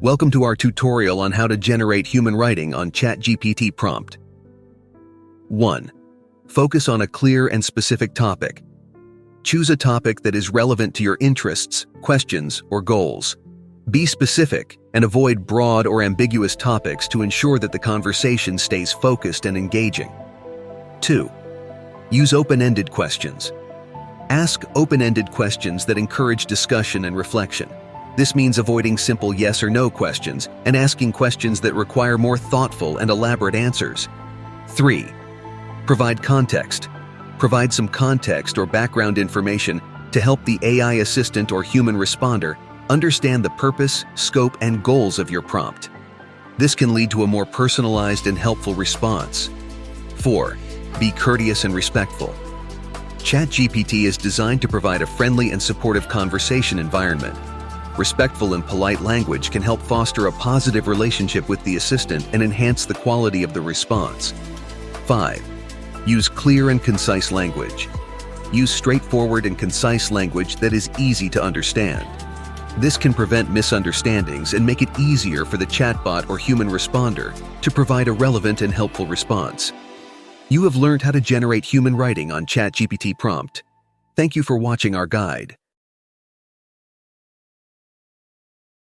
Welcome to our tutorial on how to generate human writing on Chatgpt prompt. 1. Focus on a clear and specific topic. Choose a topic that is relevant to your interests, questions, or goals. Be specific and avoid broad or ambiguous topics to ensure that the conversation stays focused and engaging. 2. Use open-ended questions. Ask open-ended questions that encourage discussion and reflection. This means avoiding simple yes or no questions and asking questions that require more thoughtful and elaborate answers. 3. Provide context. Provide some context or background information to help the AI assistant or human responder understand the purpose, scope, and goals of your prompt. This can lead to a more personalized and helpful response. 4. Be courteous and respectful. Chatgpt is designed to provide a friendly and supportive conversation environment. Respectful and polite language can help foster a positive relationship with the assistant and enhance the quality of the response. 5. Use clear and concise language. Use straightforward and concise language that is easy to understand. This can prevent misunderstandings and make it easier for the chatbot or human responder to provide a relevant and helpful response. You have learned how to generate human writing on Chatgpt prompt. Thank you for watching our guide.